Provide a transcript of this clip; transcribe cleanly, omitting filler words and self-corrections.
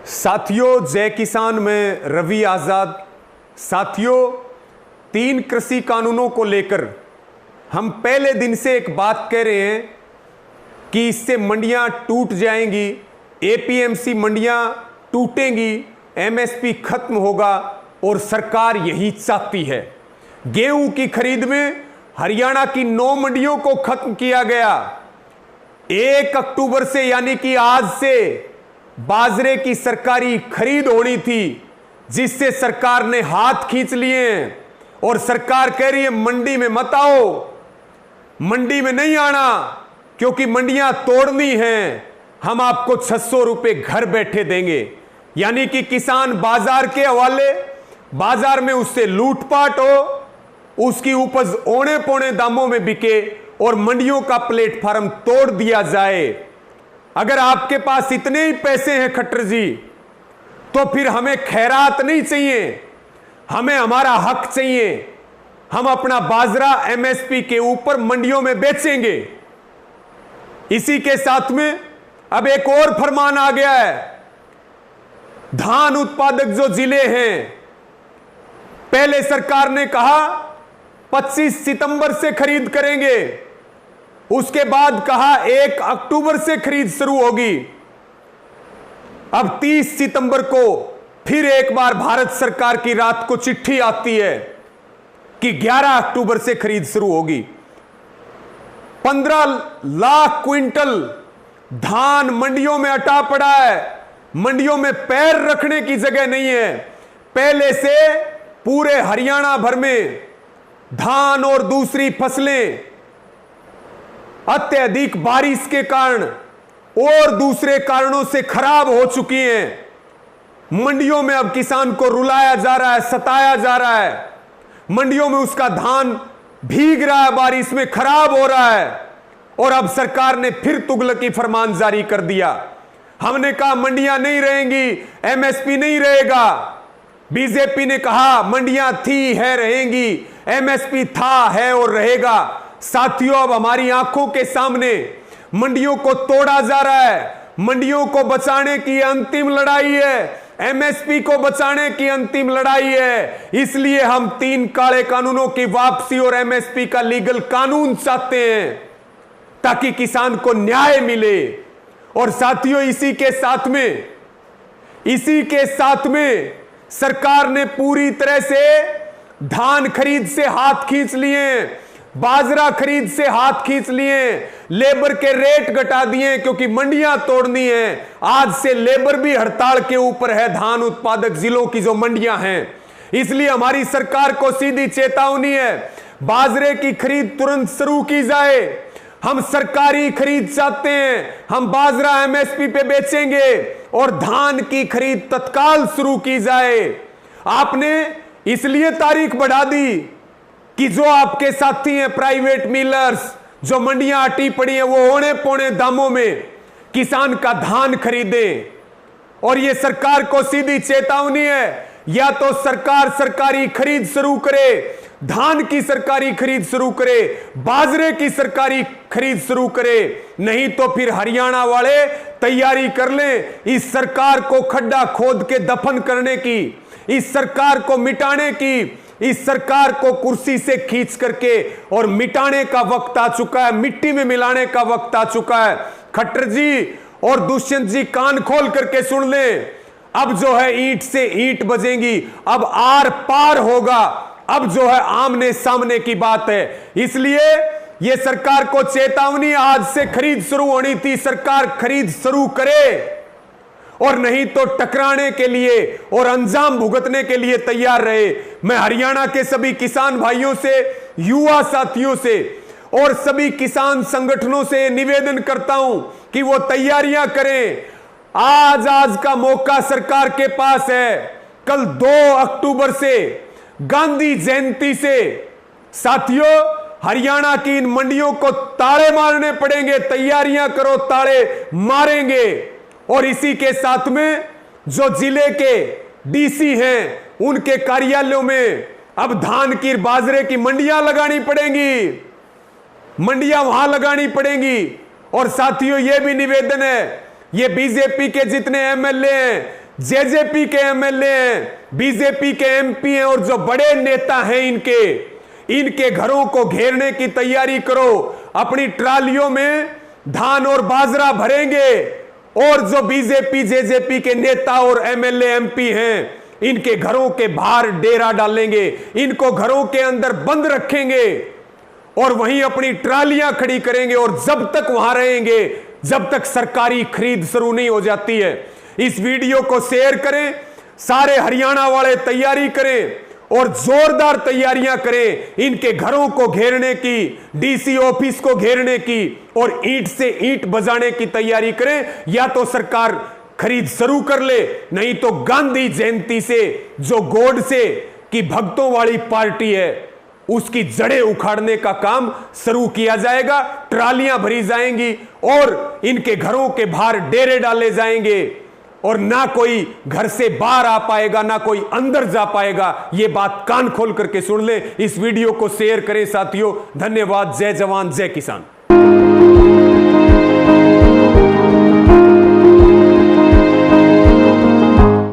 साथियों, जय किसान में रवि आज़ाद। साथियों, 3 कृषि कानूनों को लेकर हम पहले दिन से एक बात कह रहे हैं कि इससे मंडियां टूट जाएंगी, एपीएमसी मंडियां टूटेंगी, एमएसपी खत्म होगा और सरकार यही चाहती है। गेहूं की खरीद में हरियाणा की 9 मंडियों को खत्म किया गया। 1 अक्टूबर से यानी कि आज से बाजरे की सरकारी खरीद होनी थी, जिससे सरकार ने हाथ खींच लिए और सरकार कह रही है मंडी में मत आओ, मंडी में नहीं आना क्योंकि मंडियां तोड़नी हैं, हम आपको 600 रुपए घर बैठे देंगे। यानी कि किसान बाजार के हवाले, बाजार में उससे लूटपाट हो, उसकी उपज औने पौने दामों में बिके और मंडियों का प्लेटफार्म तोड़ दिया जाए। अगर आपके पास इतने ही पैसे हैं खट्टर जी, तो फिर हमें खैरात नहीं चाहिए, हमें हमारा हक चाहिए। हम अपना बाजरा एमएसपी के ऊपर मंडियों में बेचेंगे। इसी के साथ में अब एक और फरमान आ गया है। धान उत्पादक जो जिले हैं, पहले सरकार ने कहा 25 सितंबर से खरीद करेंगे, उसके बाद कहा 1 अक्टूबर से खरीद शुरू होगी। अब 30 सितंबर को फिर एक बार भारत सरकार की रात को चिट्ठी आती है कि 11 अक्टूबर से खरीद शुरू होगी। 15 लाख क्विंटल धान मंडियों में अटा पड़ा है, मंडियों में पैर रखने की जगह नहीं है। पहले से पूरे हरियाणा भर में धान और दूसरी फसलें अत्यधिक बारिश के कारण और दूसरे कारणों से खराब हो चुकी हैं। मंडियों में अब किसान को रुलाया जा रहा है, सताया जा रहा है। मंडियों में उसका धान भीग रहा है, बारिश में खराब हो रहा है। और अब सरकार ने फिर तुगलकी फरमान जारी कर दिया। हमने कहा मंडियां नहीं रहेंगी, एमएसपी नहीं रहेगा। बीजेपी ने कहा मंडियां थी है रहेंगी, एमएसपी था है और रहेगा। साथियों, अब हमारी आंखों के सामने मंडियों को तोड़ा जा रहा है। मंडियों को बचाने की अंतिम लड़ाई है, एमएसपी को बचाने की अंतिम लड़ाई है। इसलिए हम 3 काले कानूनों की वापसी और एमएसपी का लीगल कानून चाहते हैं ताकि किसान को न्याय मिले। और साथियों, इसी के साथ में सरकार ने पूरी तरह से धान खरीद से हाथ खींच लिए, बाजरा खरीद से हाथ खींच लिए, लेबर के रेट घटा दिए क्योंकि मंडियां तोड़नी है। आज से लेबर भी हड़ताल के ऊपर है, धान उत्पादक जिलों की जो मंडियां हैं। इसलिए हमारी सरकार को सीधी चेतावनी है, बाजरे की खरीद तुरंत शुरू की जाए। हम सरकारी खरीद चाहते हैं, हम बाजरा एमएसपी पे बेचेंगे और धान की खरीद तत्काल शुरू की जाए। आपने इसलिए तारीख बढ़ा दी कि जो आपके साथी हैं प्राइवेट मिलर्स, जो मंडियां अटी पड़ी हैं, वो औने पौने दामों में किसान का धान खरीदें। और ये सरकार को सीधी चेतावनी है, या तो सरकार सरकारी खरीद शुरू करे, धान की सरकारी खरीद शुरू करे, बाजरे की सरकारी खरीद शुरू करे, नहीं तो फिर हरियाणा वाले तैयारी कर लें इस सरकार को खड्डा खोद के दफन करने की, इस सरकार को मिटाने की, इस सरकार को कुर्सी से खींच करके और मिटाने का वक्त आ चुका है, मिट्टी में मिलाने का वक्त आ चुका है। खट्टर जी और दुष्यंत जी कान खोल करके सुन लें, अब जो है ईंट से ईंट बजेंगी, अब आर पार होगा, अब जो है आमने सामने की बात है। इसलिए यह सरकार को चेतावनी, आज से खरीद शुरू होनी थी, सरकार खरीद शुरू करे और नहीं तो टकराने के लिए और अंजाम भुगतने के लिए तैयार रहे। मैं हरियाणा के सभी किसान भाइयों से, युवा साथियों से और सभी किसान संगठनों से निवेदन करता हूं कि वो तैयारियां करें। आज का मौका सरकार के पास है। कल 2 अक्टूबर से गांधी जयंती से साथियों हरियाणा की इन मंडियों को ताले मारने पड़ेंगे। तैयारियां करो, ताले मारेंगे। और इसी के साथ में जो जिले के डीसी हैं, उनके कार्यालयों में अब धान की, बाजरे की मंडियां लगानी पड़ेंगी, मंडियां वहां लगानी पड़ेंगी। और साथियों, यह भी निवेदन है, ये बीजेपी के जितने एमएलए हैं जेजेपी के एमएलए हैं, बीजेपी के एमपी हैं और जो बड़े नेता हैं इनके घरों को घेरने की तैयारी करो। अपनी ट्रालियों में धान और बाजरा भरेंगे और जो बीजेपी जेजेपी के नेता और एमएलए एमपी हैं इनके घरों के बाहर डेरा डालेंगे, इनको घरों के अंदर बंद रखेंगे और वहीं अपनी ट्रालियां खड़ी करेंगे और जब तक वहां रहेंगे जब तक सरकारी खरीद शुरू नहीं हो जाती है। इस वीडियो को शेयर करें, सारे हरियाणा वाले तैयारी करें और जोरदार तैयारियां करें इनके घरों को घेरने की, डीसी ऑफिस को घेरने की और ईंट से ईंट बजाने की तैयारी करें। या तो सरकार खरीद शुरू कर ले, नहीं तो गांधी जयंती से जो गोडसे की भक्तों वाली पार्टी है उसकी जड़ें उखाड़ने का काम शुरू किया जाएगा। ट्रालियां भरी जाएंगी और इनके घरों के बाहर डेरे डाले जाएंगे और ना कोई घर से बाहर आ पाएगा ना कोई अंदर जा पाएगा। यह बात कान खोल करके सुन ले। इस वीडियो को शेयर करें साथियों। धन्यवाद। जय जवान जय किसान।